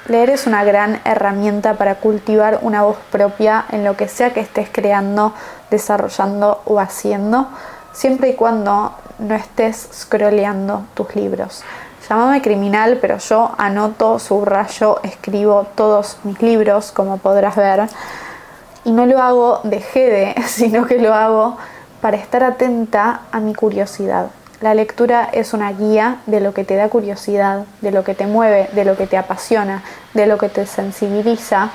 Leer es una gran herramienta para cultivar una voz propia en lo que sea que estés creando, desarrollando o haciendo, siempre y cuando no estés scrolleando tus libros. Llámame criminal, pero yo anoto, subrayo, escribo todos mis libros, como podrás ver, y no lo hago de jede, sino que lo hago para estar atenta a mi curiosidad. La lectura es una guía de lo que te da curiosidad, de lo que te mueve, de lo que te apasiona, de lo que te sensibiliza,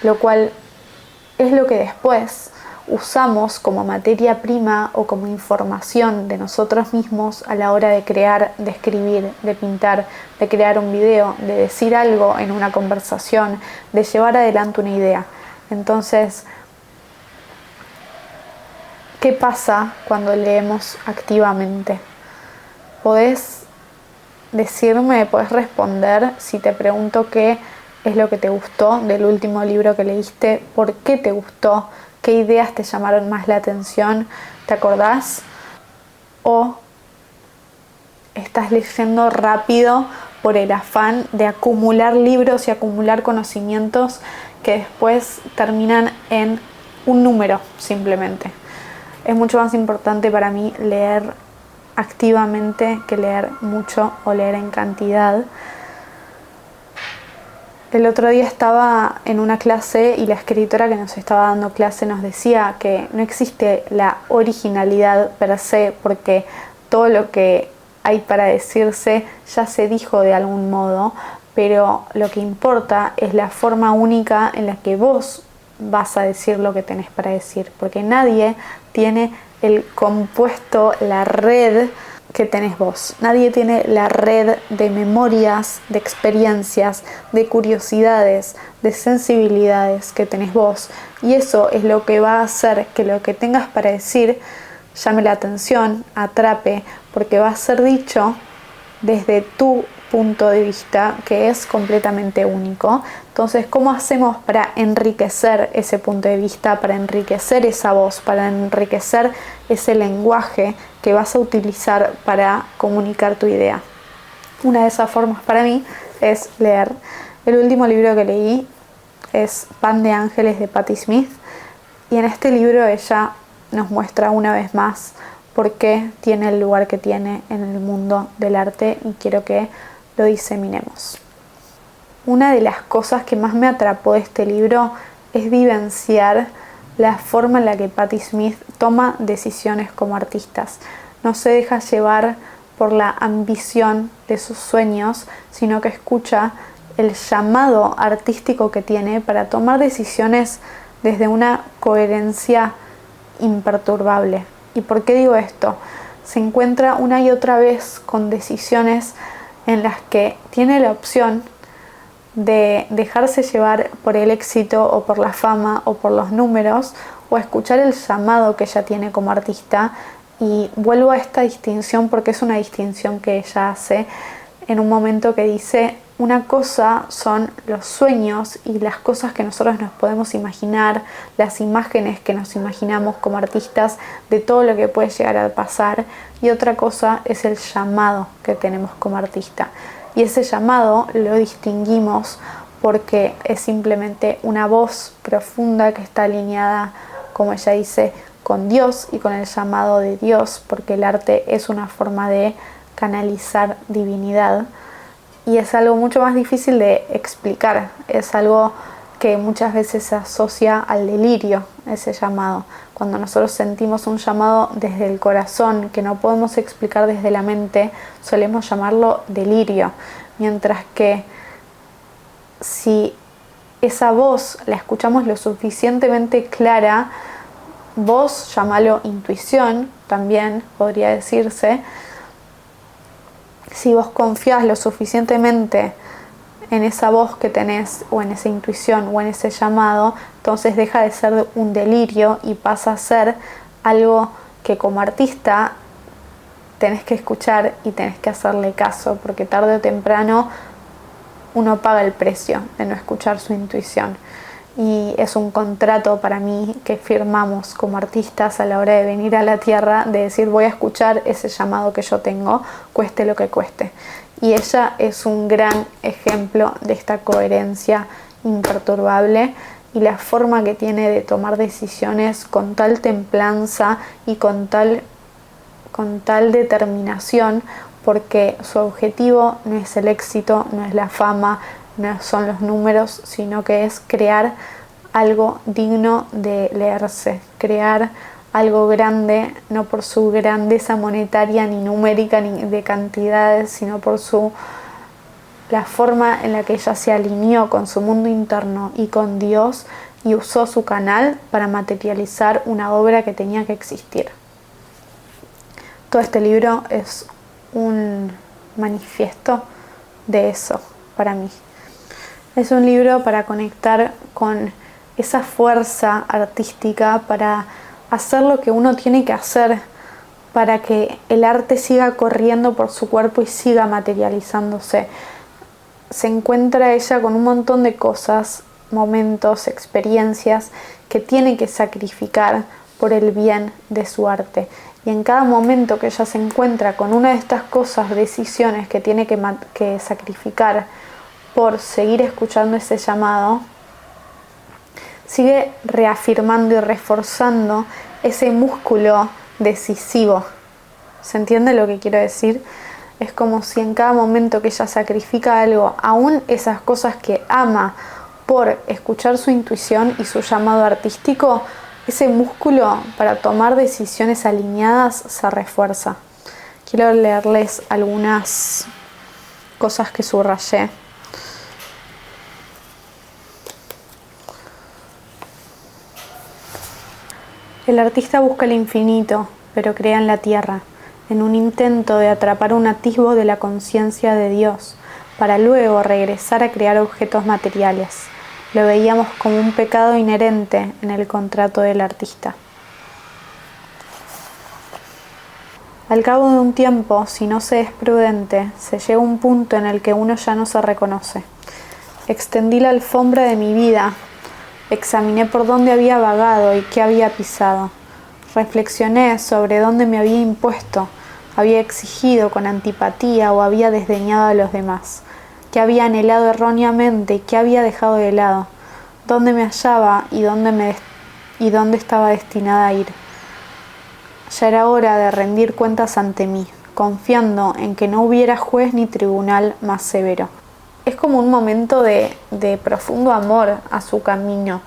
lo cual es lo que después usamos como materia prima o como información de nosotros mismos a la hora de crear, de escribir, de pintar, de crear un video, de decir algo en una conversación, de llevar adelante una idea. Entonces, ¿qué pasa cuando leemos activamente? Podés decirme, podés responder si te pregunto qué es lo que te gustó del último libro que leíste, por qué te gustó, qué ideas te llamaron más la atención, ¿te acordás? ¿O estás leyendo rápido por el afán de acumular libros y acumular conocimientos que después terminan en un número simplemente? Es mucho más importante para mí leer activamente que leer mucho o leer en cantidad. El otro día estaba en una clase y la escritora que nos estaba dando clase nos decía que no existe la originalidad per se, porque todo lo que hay para decirse ya se dijo de algún modo, pero lo que importa es la forma única en la que vos vas a decir lo que tenés para decir, porque nadie tiene el compuesto, la red que tenés vos. Nadie tiene la red de memorias, de experiencias, de curiosidades, de sensibilidades que tenés vos. Y eso es lo que va a hacer que lo que tengas para decir llame la atención, atrape, porque va a ser dicho desde tu punto de vista, que es completamente único. Entonces, ¿cómo hacemos para enriquecer ese punto de vista, para enriquecer esa voz, para enriquecer ese lenguaje que vas a utilizar para comunicar tu idea? Una de esas formas para mí es leer. El último libro que leí es Pan de Ángeles de Patti Smith, y en este libro ella nos muestra una vez más por qué tiene el lugar que tiene en el mundo del arte, y quiero que lo diseminemos. Una de las cosas que más me atrapó de este libro es vivenciar la forma en la que Patti Smith toma decisiones como artista. No se deja llevar por la ambición de sus sueños, sino que escucha el llamado artístico que tiene para tomar decisiones desde una coherencia imperturbable. ¿Y por qué digo esto? Se encuentra una y otra vez con decisiones en las que tiene la opción de dejarse llevar por el éxito o por la fama o por los números, o escuchar el llamado que ella tiene como artista. Y vuelvo a esta distinción porque es una distinción que ella hace en un momento que dice: una cosa son los sueños y las cosas que nosotros nos podemos imaginar, las imágenes que nos imaginamos como artistas de todo lo que puede llegar a pasar, y otra cosa es el llamado que tenemos como artista. Y ese llamado lo distinguimos porque es simplemente una voz profunda que está alineada, como ella dice, con Dios y con el llamado de Dios, porque el arte es una forma de canalizar divinidad. Y es algo mucho más difícil de explicar, es algo que muchas veces se asocia al delirio, ese llamado. Cuando nosotros sentimos un llamado desde el corazón que no podemos explicar desde la mente, solemos llamarlo delirio. Mientras que si esa voz la escuchamos lo suficientemente clara, voz, llámalo intuición, también podría decirse. Si vos confías lo suficientemente en esa voz que tenés, o en esa intuición, o en ese llamado, entonces deja de ser un delirio y pasa a ser algo que como artista tenés que escuchar y tenés que hacerle caso, porque tarde o temprano uno paga el precio de no escuchar su intuición. Y es un contrato para mí que firmamos como artistas a la hora de venir a la tierra, de decir: voy a escuchar ese llamado que yo tengo, cueste lo que cueste. Y ella es un gran ejemplo de esta coherencia imperturbable y la forma que tiene de tomar decisiones con tal templanza y con tal determinación, porque su objetivo no es el éxito, no es la fama, no son los números, sino que es crear algo digno de leerse, crear algo grande, no por su grandeza monetaria ni numérica ni de cantidades, sino por la forma en la que ella se alineó con su mundo interno y con Dios y usó su canal para materializar una obra que tenía que existir. Todo este libro es un manifiesto de eso para mí. Es un libro para conectar con esa fuerza artística, para hacer lo que uno tiene que hacer para que el arte siga corriendo por su cuerpo y siga materializándose. Se encuentra ella con un montón de cosas, momentos, experiencias que tiene que sacrificar por el bien de su arte. Y en cada momento que ella se encuentra con una de estas cosas, decisiones que tiene que sacrificar por seguir escuchando ese llamado, sigue reafirmando y reforzando ese músculo decisivo. ¿Se entiende lo que quiero decir? Es como si en cada momento que ella sacrifica algo, aún esas cosas que ama por escuchar su intuición y su llamado artístico, ese músculo para tomar decisiones alineadas se refuerza. Quiero leerles algunas cosas que subrayé. El artista busca el infinito, pero crea en la tierra, en un intento de atrapar un atisbo de la conciencia de Dios, para luego regresar a crear objetos materiales. Lo veíamos como un pecado inherente en el contrato del artista. Al cabo de un tiempo, si no se es prudente, se llega a un punto en el que uno ya no se reconoce. Extendí la alfombra de mi vida. Examiné por dónde había vagado y qué había pisado. Reflexioné sobre dónde me había impuesto, había exigido con antipatía o había desdeñado a los demás, qué había anhelado erróneamente y qué había dejado de lado, dónde me hallaba y dónde estaba destinada a ir. Ya era hora de rendir cuentas ante mí, confiando en que no hubiera juez ni tribunal más severo. Es como un momento de profundo amor a su camino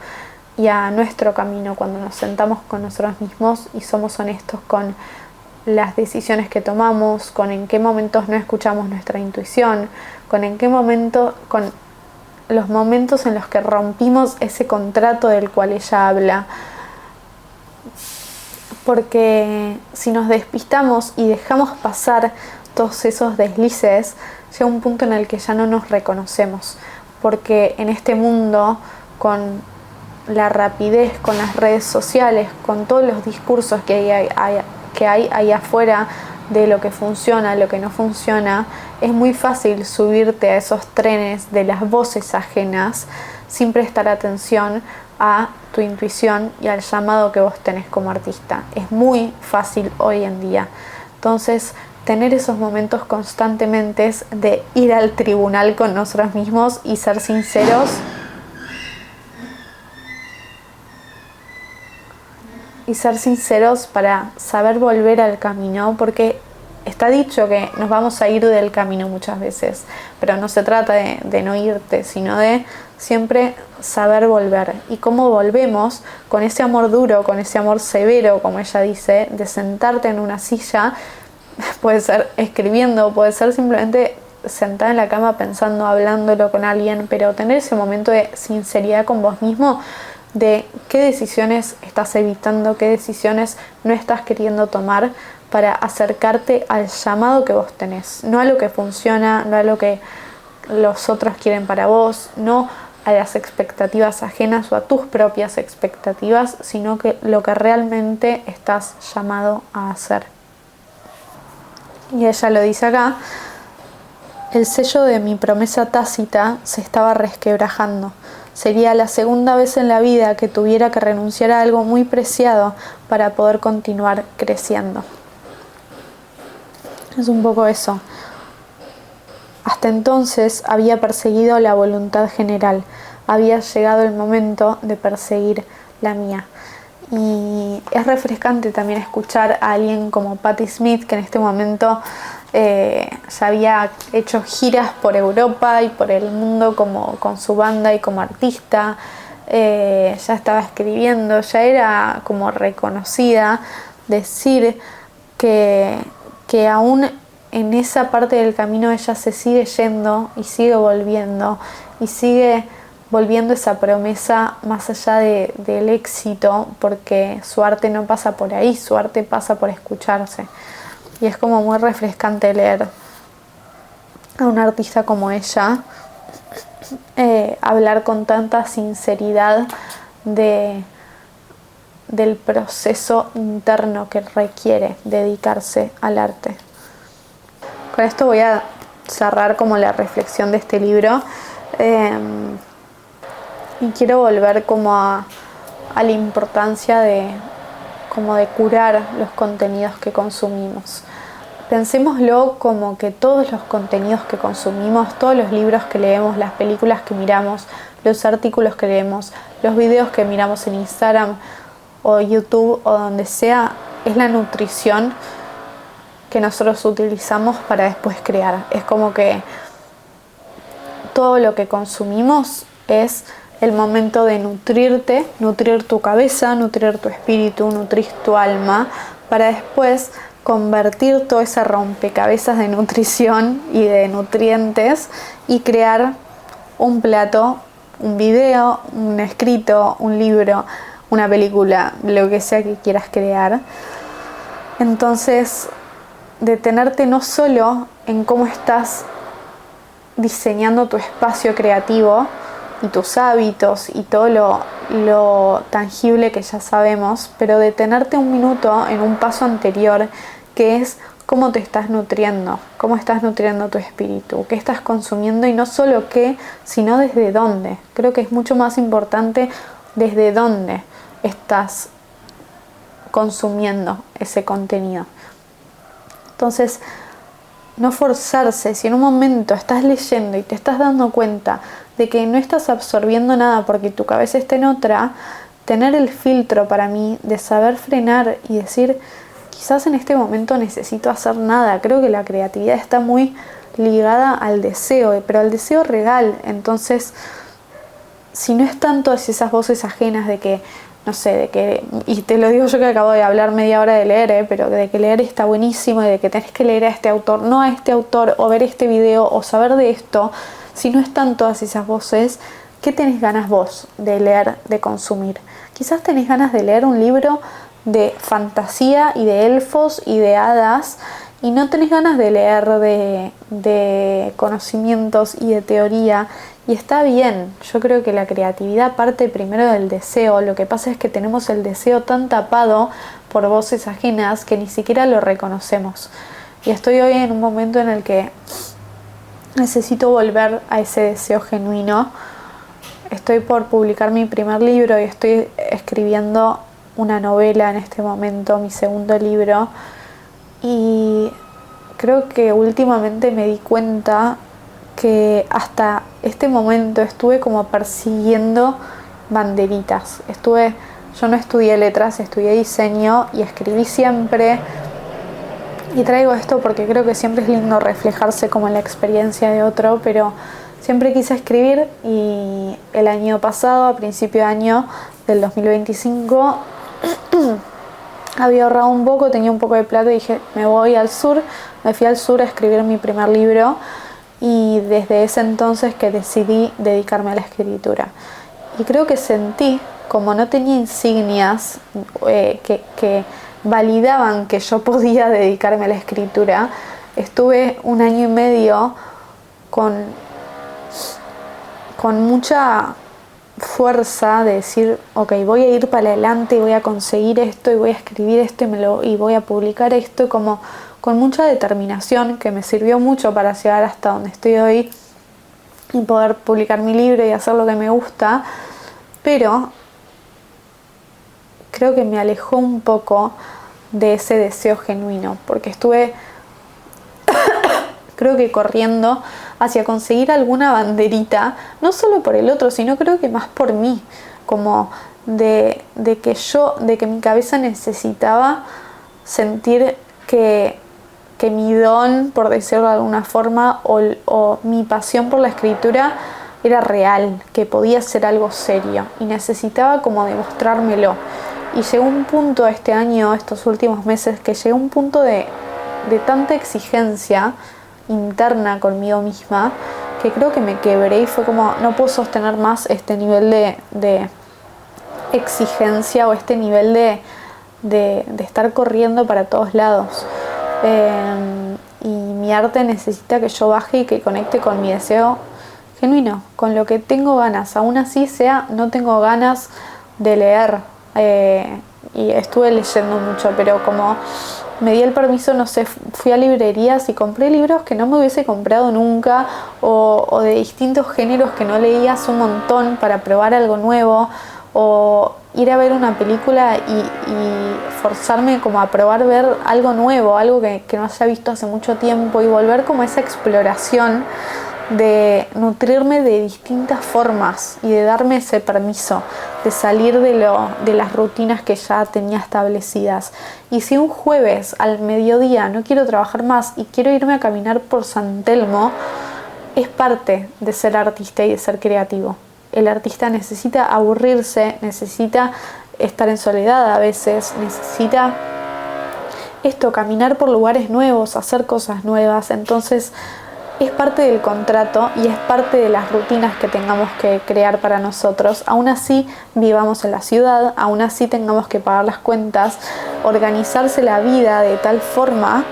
y a nuestro camino, cuando nos sentamos con nosotros mismos y somos honestos con las decisiones que tomamos, con en qué momentos no escuchamos nuestra intuición, con los momentos en los que rompimos ese contrato del cual ella habla. Porque si nos despistamos y dejamos pasar todos esos deslices, llega un punto en el que ya no nos reconocemos, porque en este mundo, con la rapidez, con las redes sociales, con todos los discursos que hay ahí afuera de lo que funciona, lo que no funciona, es muy fácil subirte a esos trenes de las voces ajenas sin prestar atención a tu intuición y al llamado que vos tenés como artista. Es muy fácil hoy en día. Entonces, tener esos momentos constantemente de ir al tribunal con nosotros mismos y ser sinceros para saber volver al camino, porque está dicho que nos vamos a ir del camino muchas veces, pero no se trata de no irte, sino de siempre saber volver. Y cómo volvemos, con ese amor duro, con ese amor severo, como ella dice, de sentarte en una silla. Puede ser escribiendo, puede ser simplemente sentada en la cama pensando, hablándolo con alguien, pero tener ese momento de sinceridad con vos mismo, de qué decisiones estás evitando, qué decisiones no estás queriendo tomar para acercarte al llamado que vos tenés, no a lo que funciona, no a lo que los otros quieren para vos, no a las expectativas ajenas o a tus propias expectativas, sino que lo que realmente estás llamado a hacer. Y ella lo dice acá: el sello de mi promesa tácita se estaba resquebrajando. Sería la segunda vez en la vida que tuviera que renunciar a algo muy preciado para poder continuar creciendo. Es un poco eso. Hasta entonces había perseguido la voluntad general, había llegado el momento de perseguir la mía. Y es refrescante también escuchar a alguien como Patti Smith, que en este momento ya había hecho giras por Europa y por el mundo como con su banda y como artista, ya estaba escribiendo, ya era como reconocida, decir que aún en esa parte del camino ella se sigue yendo y sigue volviendo y sigue volviendo esa promesa más allá del éxito, porque su arte no pasa por ahí, su arte pasa por escucharse. Y es como muy refrescante leer a una artista como ella hablar con tanta sinceridad del proceso interno que requiere dedicarse al arte. Con esto voy a cerrar como la reflexión de este libro. Y quiero volver como a la importancia de curar los contenidos que consumimos. Pensémoslo como que todos los contenidos que consumimos, todos los libros que leemos, las películas que miramos, los artículos que leemos, los videos que miramos en Instagram o YouTube o donde sea, es la nutrición que nosotros utilizamos para después crear. Es como que todo lo que consumimos es el momento de nutrirte, nutrir tu cabeza, nutrir tu espíritu, nutrir tu alma, para después convertir todo ese rompecabezas de nutrición y de nutrientes y crear un plato, un video, un escrito, un libro, una película, lo que sea que quieras crear. Entonces, detenerte no solo en cómo estás diseñando tu espacio creativo y tus hábitos y todo lo tangible que ya sabemos, pero detenerte un minuto en un paso anterior, que es cómo te estás nutriendo, cómo estás nutriendo tu espíritu, qué estás consumiendo y no solo qué, sino desde dónde. Creo que es mucho más importante desde dónde estás consumiendo ese contenido. Entonces, no forzarse. Si en un momento estás leyendo y te estás dando cuenta de que no estás absorbiendo nada porque tu cabeza está en otra, tener el filtro para mí de saber frenar y decir, quizás en este momento necesito hacer nada. Creo que la creatividad está muy ligada al deseo, pero al deseo real. Entonces, si no están todas esas voces ajenas de que, no sé, de que, y te lo digo yo que acabo de hablar media hora de leer, pero de que leer está buenísimo y de que tenés que leer a este autor, no a este autor, o ver este video, o saber de esto. Si no están todas esas voces, ¿qué tenés ganas vos de leer, de consumir? Quizás tenés ganas de leer un libro de fantasía y de elfos y de hadas y no tenés ganas de leer de conocimientos y de teoría, y está bien. Yo creo que la creatividad parte primero del deseo. Lo que pasa es que tenemos el deseo tan tapado por voces ajenas que ni siquiera lo reconocemos. Y estoy hoy en un momento en el que necesito volver a ese deseo genuino. Estoy por publicar mi primer libro y estoy escribiendo una novela en este momento, mi segundo libro, y creo que últimamente me di cuenta que hasta este momento estuve como persiguiendo banderitas. Yo no estudié letras, estudié diseño y escribí siempre. Y traigo esto porque creo que siempre es lindo reflejarse como en la experiencia de otro, pero siempre quise escribir y el año pasado, a principio de año del 2025, había ahorrado un poco, tenía un poco de plata y dije, me voy al sur. Me fui al sur a escribir mi primer libro y desde ese entonces que decidí dedicarme a la escritura. Y creo que sentí, como no tenía insignias que validaban que yo podía dedicarme a la escritura, estuve un año y medio con mucha fuerza de decir, ok, voy a ir para adelante y voy a conseguir esto y voy a escribir esto y voy a publicar esto, y como con mucha determinación que me sirvió mucho para llegar hasta donde estoy hoy y poder publicar mi libro y hacer lo que me gusta, pero creo que me alejó un poco de ese deseo genuino, porque estuve creo que corriendo hacia conseguir alguna banderita, no solo por el otro, sino creo que más por mí, como de que mi cabeza necesitaba sentir que mi don, por decirlo de alguna forma, o mi pasión por la escritura era real, que podía ser algo serio y necesitaba como demostrármelo. Y llegó un punto este año, estos últimos meses, que llegó un punto de tanta exigencia interna conmigo misma, que creo que me quebré y fue como, no puedo sostener más este nivel de exigencia o este nivel de estar corriendo para todos lados. Y mi arte necesita que yo baje y que conecte con mi deseo genuino, con lo que tengo ganas, aún así sea no tengo ganas de leer, y estuve leyendo mucho, pero como me di el permiso, no sé, fui a librerías y compré libros que no me hubiese comprado nunca, o de distintos géneros que no leía hace un montón para probar algo nuevo, o ir a ver una película y forzarme como a probar ver algo nuevo, algo que no haya visto hace mucho tiempo, y volver como a esa exploración de nutrirme de distintas formas y de darme ese permiso de salir de las rutinas que ya tenía establecidas. Y si un jueves al mediodía no quiero trabajar más y quiero irme a caminar por San Telmo, es parte de ser artista y de ser creativo. El artista necesita aburrirse, necesita estar en soledad a veces, necesita caminar por lugares nuevos, hacer cosas nuevas. Entonces es parte del contrato y es parte de las rutinas que tengamos que crear para nosotros. Aún así vivamos en la ciudad, aún así tengamos que pagar las cuentas, organizarse la vida de tal forma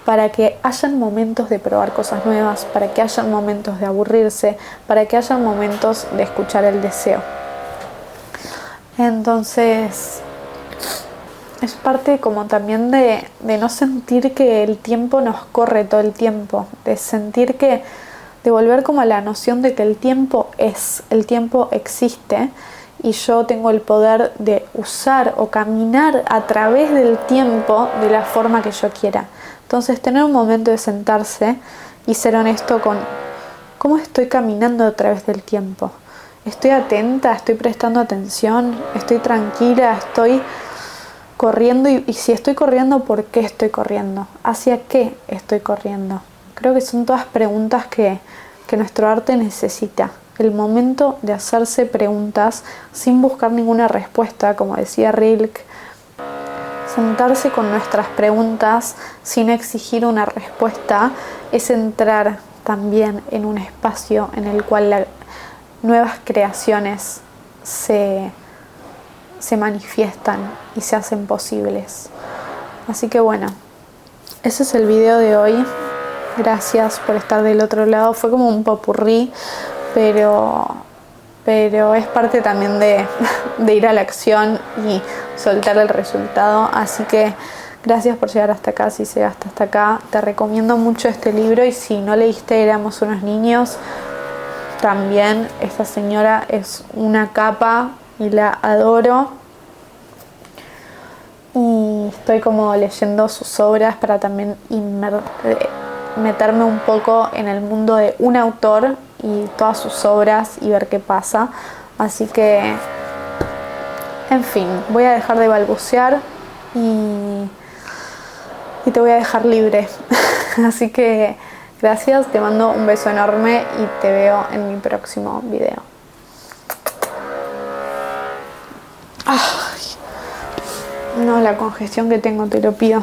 para que hayan momentos de probar cosas nuevas, para que hayan momentos de aburrirse, para que hayan momentos de escuchar el deseo. Entonces es parte como también de no sentir que el tiempo nos corre todo el tiempo, de sentir de volver como a la noción de que el tiempo existe y yo tengo el poder de usar o caminar a través del tiempo de la forma que yo quiera. Entonces tener un momento de sentarse y ser honesto con cómo estoy caminando a través del tiempo. ¿Estoy atenta? ¿Estoy prestando atención? ¿Estoy tranquila? ¿Estoy corriendo? Y si estoy corriendo, ¿por qué estoy corriendo? ¿Hacia qué estoy corriendo? Creo que son todas preguntas que nuestro arte necesita. El momento de hacerse preguntas sin buscar ninguna respuesta, como decía Rilke. Sentarse con nuestras preguntas sin exigir una respuesta es entrar también en un espacio en el cual nuevas creaciones se manifiestan y se hacen posibles. Así que bueno, ese es el video de hoy. Gracias por estar del otro lado. Fue como un popurrí, pero es parte también de ir a la acción y soltar el resultado. Así que gracias por llegar hasta acá. Si llegaste hasta acá, te recomiendo mucho este libro, y si no leíste Éramos unos niños, también. Esta señora es una capa y la adoro, y estoy como leyendo sus obras para también meterme un poco en el mundo de un autor y todas sus obras y ver qué pasa. Así que, en fin, voy a dejar de balbucear y te voy a dejar libre. Así que gracias, te mando un beso enorme y te veo en mi próximo video. Ay, no, la congestión que tengo, te lo pido.